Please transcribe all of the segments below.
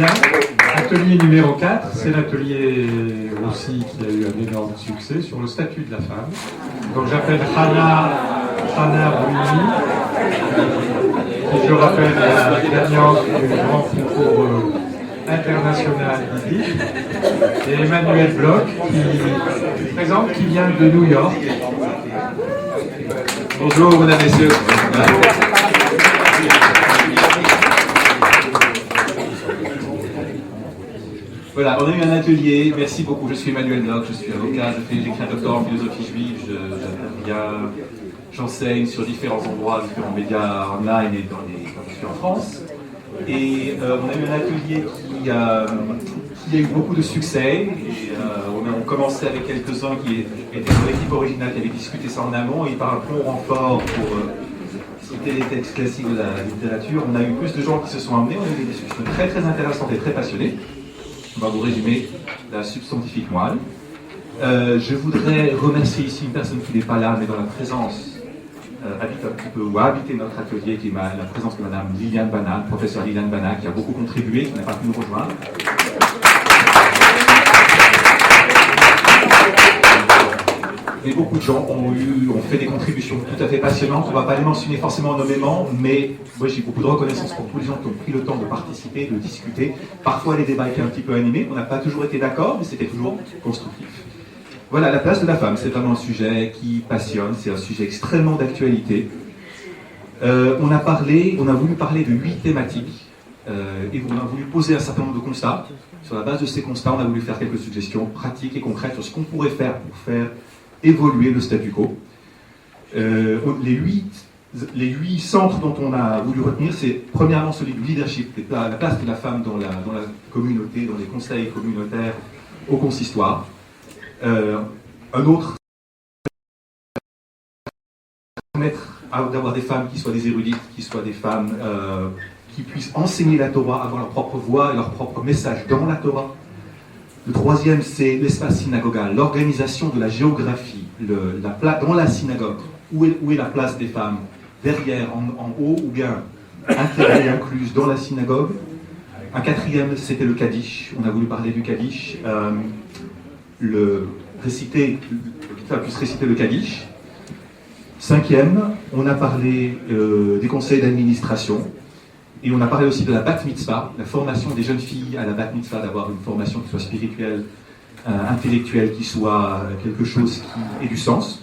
Bien. Atelier numéro 4, c'est l'atelier aussi qui a eu un énorme succès sur le statut de la femme. Donc j'appelle Hana Bruni, qui je rappelle est la gagnante du grand concours international d'Yiddish, et Emmanuel Bloch qui vient de New York. Bonjour mesdames et messieurs. Voilà, on a eu un atelier, merci beaucoup, je suis Emmanuel Bloch, je suis avocat, j'écris un doctorat en philosophie juive, j'enseigne sur différents endroits, différents médias online et quand je suis en France. Et on a eu un atelier qui a eu beaucoup de succès. Et, on commençait avec quelques-uns qui étaient dans l'équipe originale, qui avaient discuté ça en amont, et par un bon renfort pour citer les textes classiques de la littérature. On a eu plus de gens qui se sont amenés, on a eu des discussions très très intéressantes et très passionnées. On va vous résumer la substantifique moelle. Je voudrais remercier ici une personne qui n'est pas là, mais dans la présence habite un petit peu ou a habité notre atelier, qui est la présence de Madame Liliane Bana, professeure Liliane Bana, qui a beaucoup contribué, qui n'a pas pu nous rejoindre. Et beaucoup de gens ont fait des contributions tout à fait passionnantes. On ne va pas les mentionner forcément nommément, mais moi j'ai beaucoup de reconnaissance pour tous les gens qui ont pris le temps de participer, de discuter. Parfois les débats étaient un petit peu animés, on n'a pas toujours été d'accord, mais c'était toujours constructif. Voilà, la place de la femme, c'est vraiment un sujet qui passionne, c'est un sujet extrêmement d'actualité. On a voulu parler de 8 thématiques, et on a voulu poser un certain nombre de constats. Sur la base de ces constats, on a voulu faire quelques suggestions pratiques et concrètes sur ce qu'on pourrait faire pour faire évoluer le statu quo. Les huit centres dont on a voulu retenir, c'est premièrement celui du leadership, la place de la femme dans la communauté, dans les conseils communautaires, au consistoire. Un autre, permettre d'avoir des femmes qui soient des érudites, qui soient des femmes qui puissent enseigner la Torah, avoir leur propre voix et leur propre message dans la Torah. Le troisième, c'est l'espace synagogal, l'organisation de la géographie, dans la synagogue. Où est la place des femmes? Derrière, en haut, ou bien intégrée et incluse dans la synagogue. Un quatrième, c'était le Kaddish. On a voulu parler du Kaddish. Que l'État puisse réciter le Kaddish. Cinquième, on a parlé des conseils d'administration. Et on a parlé aussi de la bat mitzvah, la formation des jeunes filles à la bat mitzvah, d'avoir une formation qui soit spirituelle, intellectuelle, qui soit quelque chose qui ait du sens.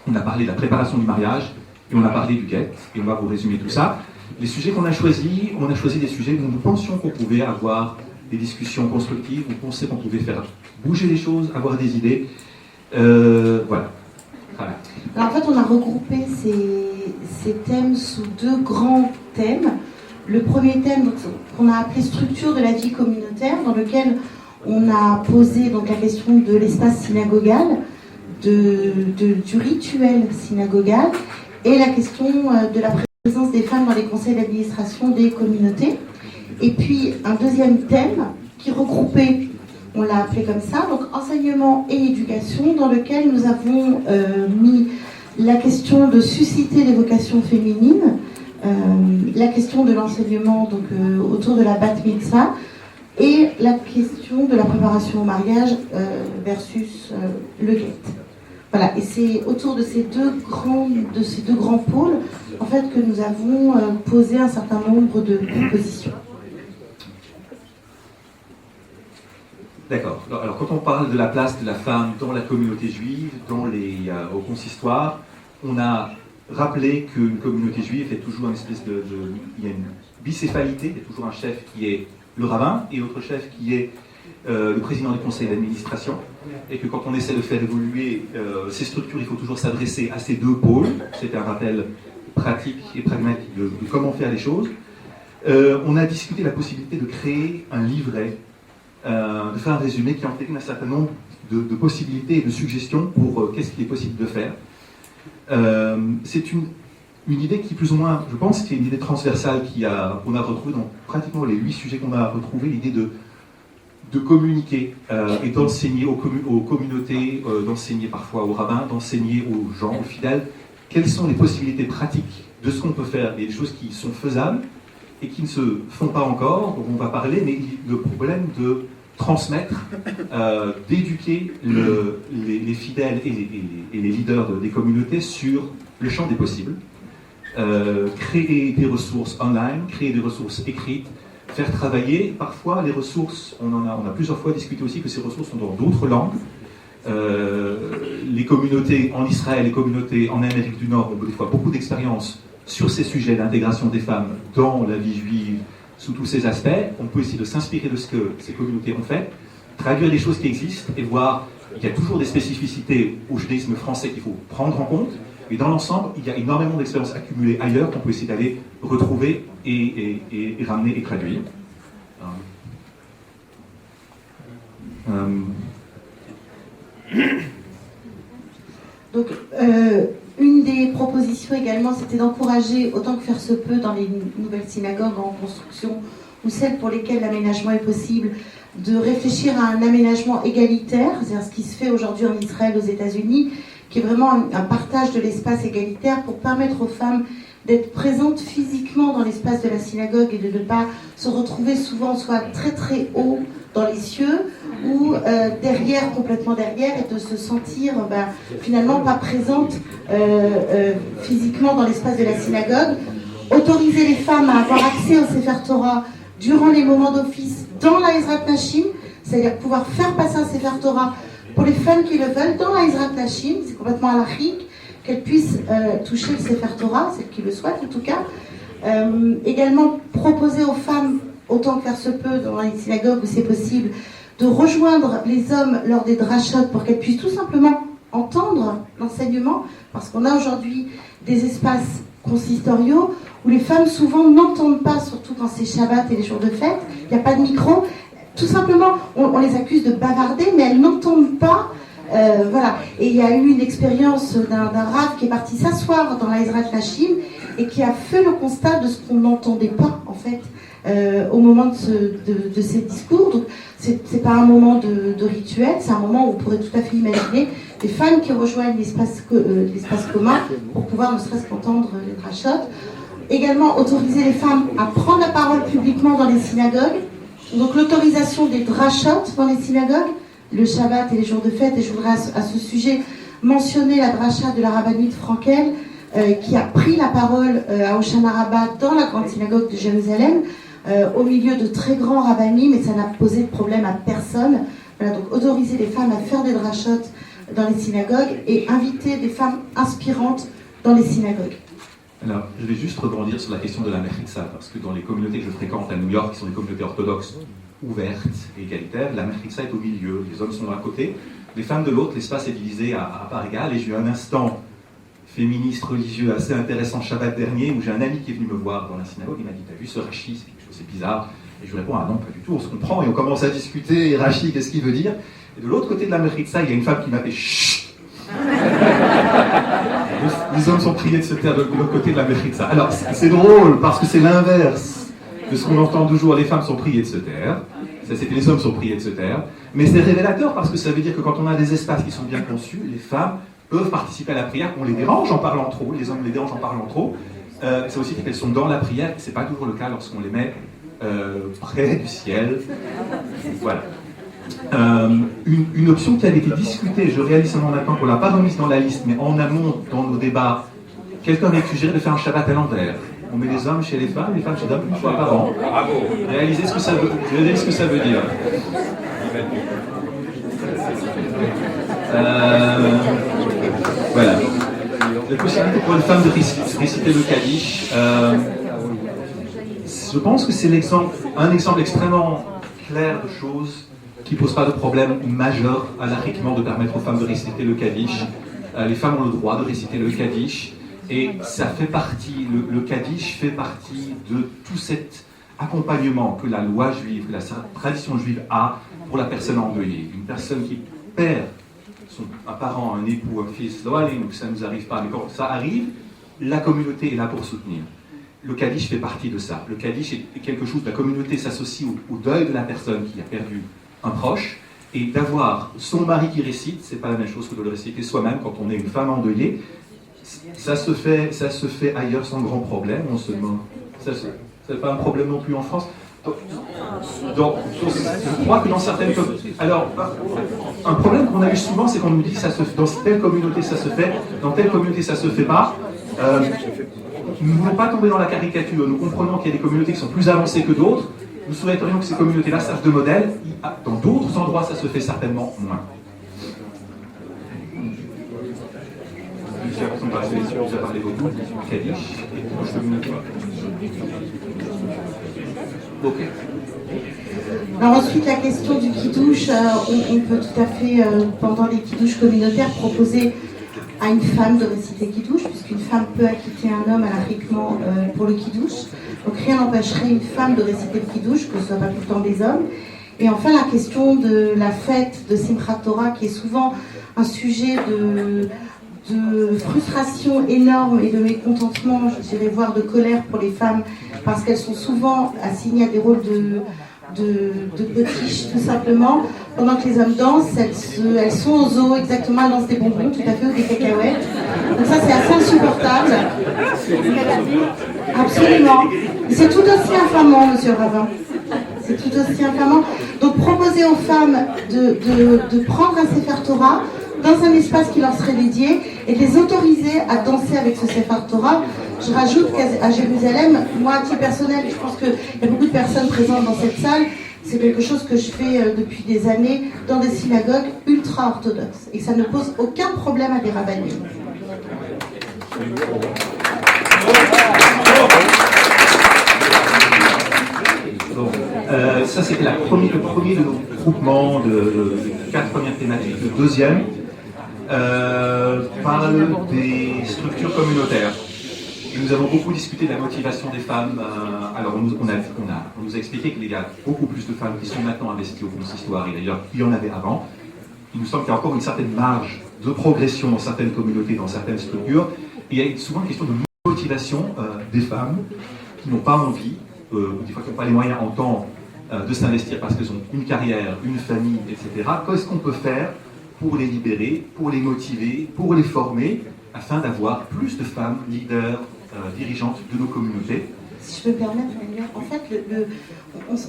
On a parlé de la préparation du mariage, et on a parlé du guet, et on va vous résumer tout ça. Les sujets qu'on a choisis, on a choisi des sujets où nous pensions qu'on pouvait avoir des discussions constructives, où on pensait qu'on pouvait faire bouger les choses, avoir des idées. Voilà. Voilà. Alors en fait, on a regroupé ces thèmes sous 2 grands thèmes. Le premier thème qu'on a appelé structure de la vie communautaire, dans lequel on a posé donc la question de l'espace synagogal, du rituel synagogal, et la question de la présence des femmes dans les conseils d'administration des communautés. Et puis un deuxième thème qui regroupait, on l'a appelé comme ça, donc enseignement et éducation, dans lequel nous avons mis la question de susciter les vocations féminines, la question de l'enseignement donc autour de la bat mitzvah, et la question de la préparation au mariage versus le guet. Voilà, et c'est autour de ces deux grands pôles en fait que nous avons posé un certain nombre de propositions. D'accord. Alors quand on parle de la place de la femme dans la communauté juive, au consistoire, on a rappelé qu'une communauté juive est toujours une espèce il y a une bicéphalité, il y a toujours un chef qui est le rabbin et autre chef qui est le président du conseil d'administration, et que quand on essaie de faire évoluer ces structures, il faut toujours s'adresser à ces 2 pôles. C'était un rappel pratique et pragmatique de comment faire les choses. On a discuté la possibilité de créer un livret, de faire un résumé qui entérine un certain nombre de possibilités et de suggestions pour qu'est-ce qu'il est possible de faire. C'est une idée qui, plus ou moins, je pense, c'est une idée transversale qu'on a retrouvée dans pratiquement les 8 sujets qu'on a retrouvés, l'idée de communiquer et d'enseigner aux communautés, d'enseigner parfois aux rabbins, d'enseigner aux gens, aux fidèles, quelles sont les possibilités pratiques de ce qu'on peut faire, des choses qui sont faisables, et qui ne se font pas encore, dont on va parler, mais le problème de transmettre, d'éduquer les fidèles et les leaders des communautés sur le champ des possibles, créer des ressources online, créer des ressources écrites, faire travailler parfois les ressources, on a plusieurs fois discuté aussi que ces ressources sont dans d'autres langues. Les communautés en Israël, les communautés en Amérique du Nord ont des fois beaucoup d'expérience sur ces sujets d'intégration des femmes dans la vie juive, sous tous ces aspects. On peut essayer de s'inspirer de ce que ces communautés ont fait, traduire les choses qui existent et voir qu'il y a toujours des spécificités au judaïsme français qu'il faut prendre en compte. Et dans l'ensemble, il y a énormément d'expériences accumulées ailleurs qu'on peut essayer d'aller retrouver et ramener et traduire. Donc, une des propositions également, c'était d'encourager, autant que faire se peut, dans les nouvelles synagogues en construction, ou celles pour lesquelles l'aménagement est possible, de réfléchir à un aménagement égalitaire, c'est-à-dire ce qui se fait aujourd'hui en Israël, aux États-Unis, qui est vraiment un partage de l'espace égalitaire pour permettre aux femmes d'être présentes physiquement dans l'espace de la synagogue et de ne pas se retrouver souvent soit très très haut dans les cieux ou derrière, complètement derrière, et de se sentir finalement pas présente physiquement dans l'espace de la synagogue. Autoriser les femmes à avoir accès au Sefer Torah durant les moments d'office dans la Ezrat Nashim, c'est-à-dire pouvoir faire passer un Sefer Torah pour les femmes qui le veulent dans la Ezrat Nashim, c'est complètement halachique, qu'elles puissent toucher le Sefer Torah, celles qui le souhaitent en tout cas. Également proposer aux femmes, autant que faire se peut dans les synagogues où c'est possible, de rejoindre les hommes lors des drashot pour qu'elles puissent tout simplement entendre l'enseignement, parce qu'on a aujourd'hui des espaces consistoriaux où les femmes souvent n'entendent pas, surtout quand c'est Shabbat et les jours de fête, il n'y a pas de micro, tout simplement on les accuse de bavarder, mais elles n'entendent pas. Voilà. Et il y a eu une expérience d'un rav qui est parti s'asseoir dans la Ezrat Nashim et qui a fait le constat de ce qu'on n'entendait pas en fait au moment de ces discours. Donc c'est pas un moment de rituel, c'est un moment où on pourrait tout à fait imaginer des femmes qui rejoignent l'espace commun pour pouvoir ne serait-ce qu'entendre les drashot. Également autoriser les femmes à prendre la parole publiquement dans les synagogues. Donc l'autorisation des drashot dans les synagogues, le Shabbat et les jours de fête. Et je voudrais à ce sujet mentionner la dracha de la rabbinite Frankel qui a pris la parole à Hoshana Rabbah dans la grande synagogue de Jérusalem au milieu de très grands rabbinim, mais ça n'a posé de problème à personne. Voilà, donc autoriser les femmes à faire des drachot dans les synagogues et inviter des femmes inspirantes dans les synagogues. Alors, je vais juste rebondir sur la question de la mechitza, parce que dans les communautés que je fréquente à New York, qui sont des communautés orthodoxes ouvertes et égalitaires, la mechitza est au milieu, les hommes sont d'un côté, les femmes de l'autre, l'espace est divisé à part égale, et j'ai eu un instant féministe religieux assez intéressant Shabbat dernier, où j'ai un ami qui est venu me voir dans la synagogue, il m'a dit, t'as vu ce Rashi, c'est quelque chose, c'est bizarre, et je lui réponds, ah non, pas du tout, on se comprend, et on commence à discuter, et Rashi, qu'est-ce qu'il veut dire? Et de l'autre côté de la mechitza, il y a une femme qui m'a fait, chut. Les hommes sont priés de se taire de l'autre côté de la mechitza. Alors, c'est drôle, parce que c'est l'inverse de ce qu'on entend toujours, les femmes sont priées de se taire. Ça, c'est que les hommes sont priés de se taire. Mais c'est révélateur, parce que ça veut dire que quand on a des espaces qui sont bien conçus, les femmes peuvent participer à la prière, qu'on les dérange en parlant trop, les hommes les dérangent en parlant trop. Ça aussi fait qu'elles sont dans la prière, c'est pas toujours le cas lorsqu'on les met près du ciel. Voilà. Une option qui avait été discutée, je réalise seulement maintenant qu'on ne l'a pas remise dans la liste, mais en amont dans nos débats, quelqu'un avait suggéré de faire un Shabbat à l'envers. On met les hommes chez les femmes chez les hommes une fois par an. Réalisez ce que ça veut dire. Voilà. La possibilité pour une femme de réciter le Kaddish. Je pense que c'est un exemple extrêmement clair de choses qui ne pose pas de problème majeur halachiquement de permettre aux femmes de réciter le Kaddish. Les femmes ont le droit de réciter le Kaddish. Et ça fait partie, le Kaddish fait partie de tout cet accompagnement que la loi juive, que la tradition juive a pour la personne endeuillée. Une personne qui perd un parent, un époux, un fils, donc ça ne nous arrive pas, mais quand ça arrive, la communauté est là pour soutenir. Le Kaddish fait partie de ça. Le Kaddish est quelque chose, la communauté s'associe au deuil de la personne qui a perdu un proche, et d'avoir son mari qui récite, c'est pas la même chose que de le réciter soi-même quand on est une femme endeuillée. Ça se fait ailleurs sans grand problème, on se demande. Ça Ce n'est pas un problème non plus en France. Donc, je crois que dans certaines communautés... Alors, un problème qu'on a eu souvent, c'est qu'on nous dit que dans telle communauté ça se fait, dans telle communauté ça se fait pas. Nous ne voulons pas tomber dans la caricature. Nous comprenons qu'il y a des communautés qui sont plus avancées que d'autres. Nous souhaiterions que ces communautés-là servent de modèle. Dans d'autres endroits, ça se fait certainement moins. Vous avez parlé beaucoup. Kaddish. Ok. Alors ensuite, la question du kidouche, on peut tout à fait, pendant les kidouches communautaires, proposer à une femme de réciter kidouche, puisqu'une femme peut acquitter un homme anarchiquement pour le kidouche. Donc rien n'empêcherait une femme de réciter le kidouche, que ce soit pas tout le temps des hommes. Et enfin, la question de la fête de Simchat Torah, qui est souvent un sujet de frustration énorme et de mécontentement, je dirais, voire de colère pour les femmes, parce qu'elles sont souvent assignées à des rôles de potiches, tout simplement. Pendant que les hommes dansent, elles sont au zoo, exactement, elles lancent des bonbons, tout à fait, ou des cacahuètes. Donc ça, c'est assez insupportable. Absolument. C'est tout aussi infamant, monsieur Ravin. C'est tout aussi infamant. Donc proposer aux femmes de prendre un Sefer Torah dans un espace qui leur serait dédié et de les autoriser à danser avec ce Sefer Torah. Je rajoute qu'à Jérusalem, moi à titre personnel, je pense qu'il y a beaucoup de personnes présentes dans cette salle, c'est quelque chose que je fais depuis des années dans des synagogues ultra-orthodoxes. Et ça ne pose aucun problème à des rabbinés. Ça, c'était le premier de nos groupements de 4 premières thématiques. Le deuxième parle des structures communautaires. Et nous avons beaucoup discuté de la motivation des femmes. Alors, on nous a expliqué qu'il y a beaucoup plus de femmes qui sont maintenant investies au consistoire, et d'ailleurs, il y en avait avant. Il nous semble qu'il y a encore une certaine marge de progression dans certaines communautés, dans certaines structures. Et il y a souvent une question de motivation des femmes qui n'ont pas envie, ou des fois qui n'ont pas les moyens en temps de s'investir parce qu'elles ont une carrière, une famille, etc. Qu'est-ce qu'on peut faire pour les libérer, pour les motiver, pour les former, afin d'avoir plus de femmes leaders, dirigeantes de nos communautés? Si je peux me permettre, en fait,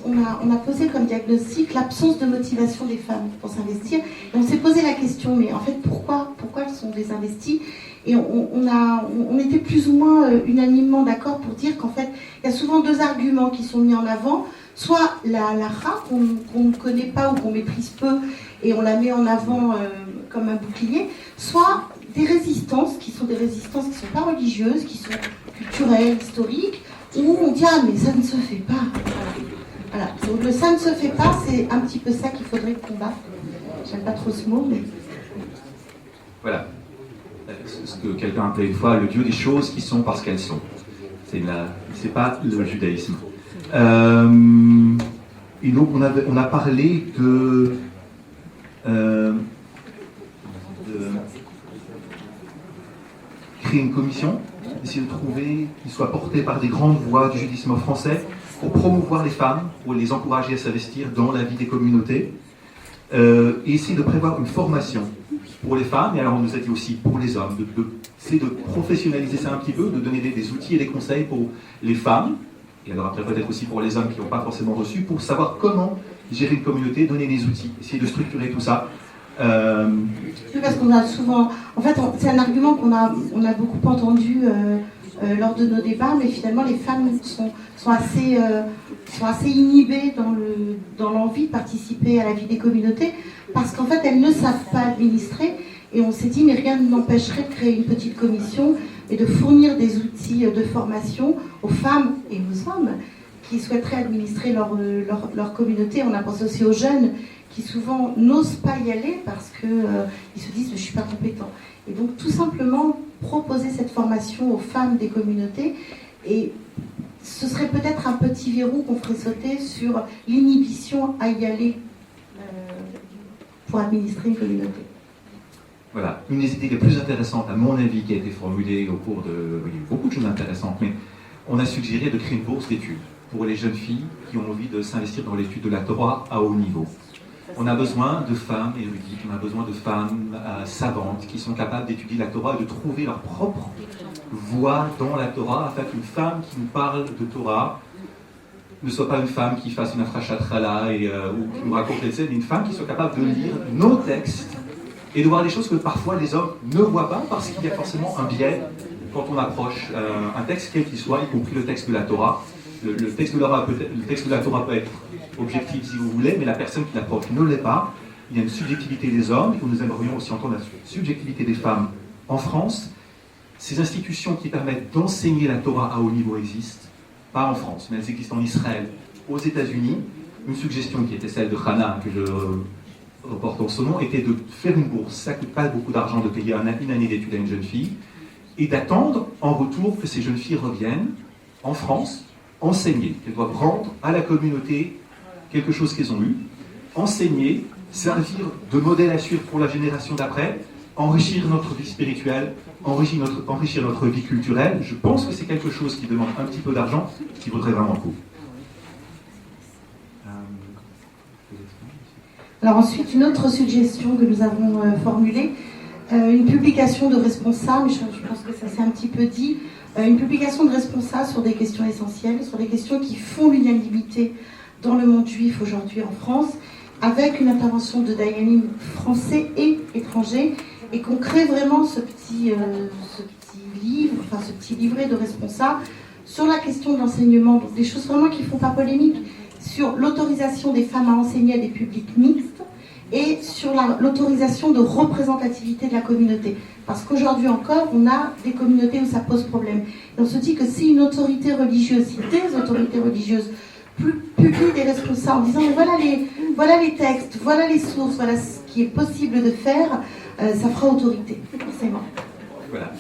on a posé comme diagnostic l'absence de motivation des femmes pour s'investir. Et on s'est posé la question, mais en fait, pourquoi elles sont désinvesties? Et on était plus ou moins unanimement d'accord pour dire qu'en fait, il y a souvent deux arguments qui sont mis en avant. Soit la halakha qu'on ne connaît pas ou qu'on maîtrise peu et on la met en avant comme un bouclier, soit des résistances qui sont pas religieuses, qui sont culturelles, historiques, où on dit ah mais ça ne se fait pas. Voilà. Donc le ça ne se fait pas, c'est un petit peu ça qu'il faudrait combattre. J'aime pas trop ce mot, mais voilà. Ce que quelqu'un appelait une fois le dieu des choses qui sont parce qu'elles sont. C'est pas le judaïsme. Et donc on a parlé de créer une commission, essayer de trouver qui soit portée par des grandes voix du judaïsme français pour promouvoir les femmes, pour les encourager à s'investir dans la vie des communautés, et essayer de prévoir une formation pour les femmes, et alors on nous a dit aussi pour les hommes, c'est de professionnaliser ça un petit peu, de donner des outils et des conseils pour les femmes, et alors après peut-être aussi pour les hommes qui n'ont pas forcément reçu, pour savoir comment gérer une communauté, donner des outils, essayer de structurer tout ça. Parce qu'on a souvent, en fait, c'est un argument qu'on a beaucoup entendu lors de nos débats, mais finalement les femmes sont assez inhibées dans l'envie de participer à la vie des communautés, parce qu'en fait elles ne savent pas administrer, et on s'est dit mais rien ne n'empêcherait de créer une petite commission et de fournir des outils de formation aux femmes et aux hommes qui souhaiteraient administrer leur communauté. On a pensé aussi aux jeunes qui souvent n'osent pas y aller parce qu'ils se disent je ne suis pas compétent. Et donc tout simplement proposer cette formation aux femmes des communautés, et ce serait peut-être un petit verrou qu'on ferait sauter sur l'inhibition à y aller pour administrer une communauté. Voilà, une des idées les plus intéressantes à mon avis qui a été formulée au cours de... Il y a eu beaucoup de choses intéressantes, mais on a suggéré de créer une bourse d'études pour les jeunes filles qui ont envie de s'investir dans l'étude de la Torah à haut niveau. On a besoin de femmes érudites, on a besoin de femmes savantes qui sont capables d'étudier la Torah et de trouver leur propre voie dans la Torah, afin qu'une femme qui nous parle de Torah ne soit pas une femme qui fasse une afrachatrala ou qui nous raconte les scènes, mais une femme qui soit capable de lire nos textes et de voir des choses que parfois les hommes ne voient pas parce qu'il y a forcément un biais quand on approche un texte quel qu'il soit, y compris le texte de la Torah. Le texte de la Torah peut être objectif si vous voulez, mais la personne qui l'approche ne l'est pas. Il y a une subjectivité des hommes, et nous aimerions aussi entendre la subjectivité des femmes en France. Ces institutions qui permettent d'enseigner la Torah à haut niveau existent, pas en France, mais elles existent en Israël, aux États-Unis. Une suggestion qui était celle de Hannah, que je reporte en son nom, était de faire une bourse. Ça ne coûte pas beaucoup d'argent de payer une année d'études à une jeune fille, et d'attendre en retour que ces jeunes filles reviennent en France, enseigner. Elles doivent rendre à la communauté quelque chose qu'elles ont eu, enseigner, servir de modèle à suivre pour la génération d'après, enrichir notre vie spirituelle, enrichir notre vie culturelle. Je pense que c'est quelque chose qui demande un petit peu d'argent, qui vaudrait vraiment le coup. Alors ensuite, une autre suggestion que nous avons formulée, une publication de responsables, je pense que ça s'est un petit peu dit, une publication de responsables sur des questions essentielles, sur des questions qui font l'unanimité dans le monde juif aujourd'hui en France, avec une intervention de dayanim français et étrangers, et qu'on crée vraiment ce petit livre, enfin ce petit livret de responsables sur la question de l'enseignement, donc des choses vraiment qui ne font pas polémique, sur l'autorisation des femmes à enseigner à des publics mixtes et sur l'autorisation de représentativité de la communauté. Parce qu'aujourd'hui encore, on a des communautés où ça pose problème. Et on se dit que si une autorité religieuse, si des autorités religieuses publient des responsables en disant voilà les textes, voilà les sources, voilà ce qui est possible de faire, ça fera autorité, forcément. Voilà.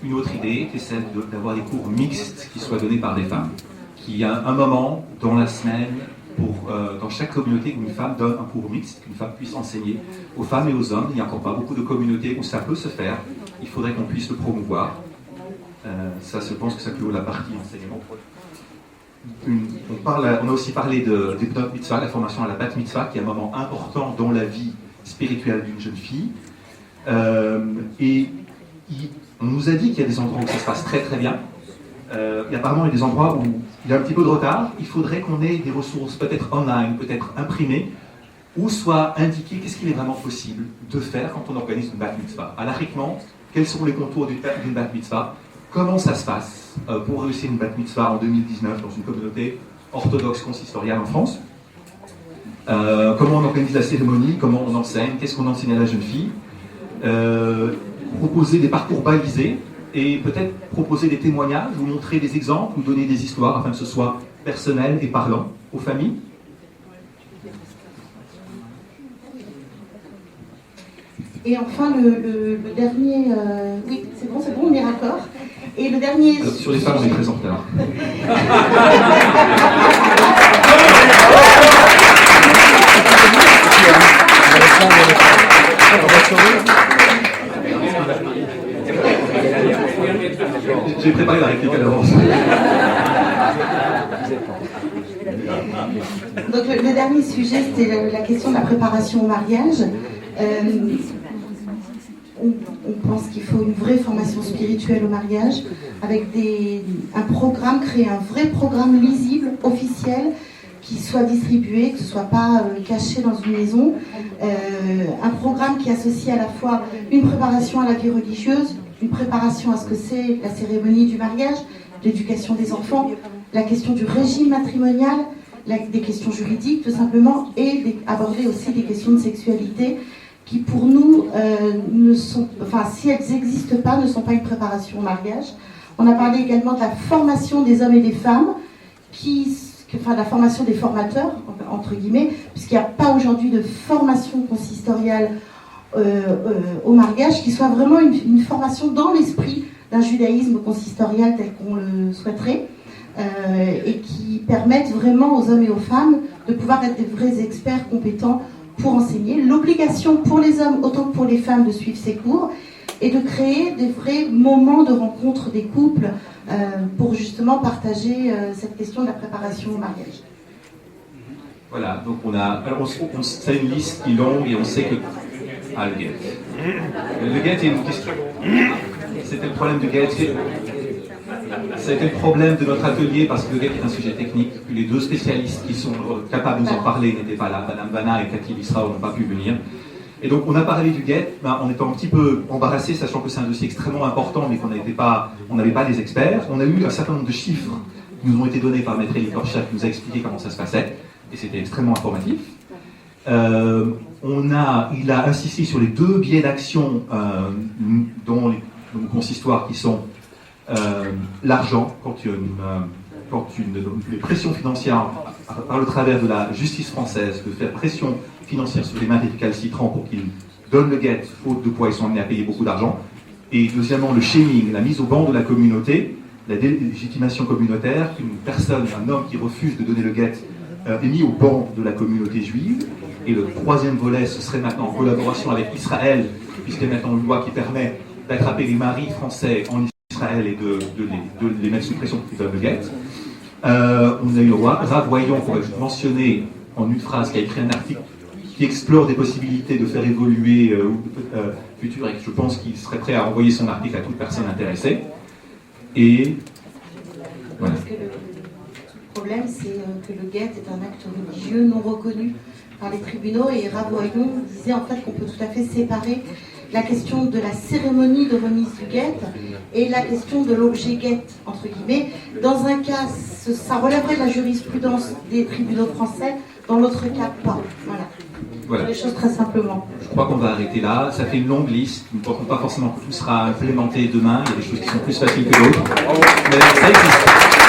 Une autre idée est celle d'avoir des cours mixtes qui soient donnés par des femmes. Qu'il y a un moment dans la semaine dans chaque communauté où une femme donne un cours mixte, qu'une femme puisse enseigner aux femmes et aux hommes. Il n'y a encore pas beaucoup de communautés où ça peut se faire. Il faudrait qu'on puisse le promouvoir. Ça, je pense que ça clôt la partie enseignement. On a aussi parlé des bat mitzvah, la formation à la bat mitzvah, qui est un moment important dans la vie spirituelle d'une jeune fille. On nous a dit qu'il y a des endroits où ça se passe très très bien. Et apparemment, il y a des endroits où il y a un petit peu de retard. Il faudrait qu'on ait des ressources, peut-être online, peut-être imprimées, où soit indiqué qu'est-ce qu'il est vraiment possible de faire quand on organise une bat mitzvah. Anarchiquement, quels sont les contours d'une bat mitzvah? Comment ça se passe pour réussir une bat mitzvah en 2019 dans une communauté orthodoxe consistoriale en France? Comment on organise la cérémonie? Comment on enseigne? Qu'est-ce qu'on enseigne à la jeune fille? Proposer des parcours balisés et peut-être proposer des témoignages ou montrer des exemples ou donner des histoires afin que ce soit personnel et parlant aux familles. Et enfin, le dernier... oui, c'est bon, on est raccord. Et le dernier... Alors, sur les femmes, on est très en retard. J'ai préparé la réplique à l'avance. Donc le dernier sujet, c'était la question de la préparation au mariage. On pense qu'il faut une vraie formation spirituelle au mariage, avec un programme, créer un vrai programme lisible, officiel, qui soit distribué, que ce ne soit pas caché dans une maison. Un programme qui associe à la fois une préparation à la vie religieuse, une préparation à ce que c'est la cérémonie du mariage, l'éducation des enfants, la question du régime matrimonial, des questions juridiques tout simplement, et aborder aussi des questions de sexualité qui pour nous ne sont, enfin si elles n'existent pas, ne sont pas une préparation au mariage. On a parlé également de la formation des hommes et des femmes, la formation des formateurs, entre guillemets, puisqu'il n'y a pas aujourd'hui de formation consistoriale au mariage, qui soit vraiment une formation dans l'esprit d'un judaïsme consistorial tel qu'on le souhaiterait, et qui permette vraiment aux hommes et aux femmes de pouvoir être des vrais experts compétents pour enseigner. L'obligation pour les hommes autant que pour les femmes de suivre ces cours, et de créer des vrais moments de rencontre des couples pour justement partager cette question de la préparation au mariage. Voilà, donc c'est une liste qui est longue et on sait que... Ah, le guet. Le guet est une question. C'était le problème du guet. Ça a été le problème de notre atelier parce que le guet est un sujet technique. Les deux spécialistes qui sont capables de nous en parler n'étaient pas là. Madame Vanna et Cathy Lissra n'ont pas pu venir. Et donc on a parlé du guet en étant un petit peu embarrassé, sachant que c'est un dossier extrêmement important, mais qu'on n'avait pas les experts. On a eu un certain nombre de chiffres qui nous ont été donnés par Maître Elie Korchak, qui nous a expliqué comment ça se passait, et c'était extrêmement informatif. Il a insisté sur les deux biais d'action dont les consistoires qui sont l'argent, quand les pressions financières par le travers de la justice française, de faire pression financière sur les mains récalcitrants pour qu'ils donnent le guet, faute de quoi ils sont amenés à payer beaucoup d'argent. Et deuxièmement, le shaming, la mise au banc de la communauté, la délégitimation communautaire, un homme qui refuse de donner le guet est mis au banc de la communauté juive. Et le troisième volet, ce serait maintenant en collaboration avec Israël, puisqu'il y a maintenant une loi qui permet d'attraper les maris français en Israël et de les mettre sous pression pour qu'ils donnent le guet. On a eu le roi Ravoyon, qu'on va mentionner en une phrase, qui a écrit un article qui explore des possibilités de faire évoluer futur, et je pense qu'il serait prêt à envoyer son article à toute personne intéressée. Et voilà. Parce que le problème, c'est que le guet est un acte religieux non reconnu par les tribunaux, et Ravoyon disait en fait qu'on peut tout à fait séparer la question de la cérémonie de remise du guet et la question de l'objet guet, entre guillemets. Dans un cas, ça relèverait de la jurisprudence des tribunaux français, dans l'autre cas, pas. Voilà. Les choses très simplement. Je crois qu'on va arrêter là. Ça fait une longue liste. Nous ne pensons pas forcément que tout sera implémenté demain. Il y a des choses qui sont plus faciles que d'autres. Mais ça existe.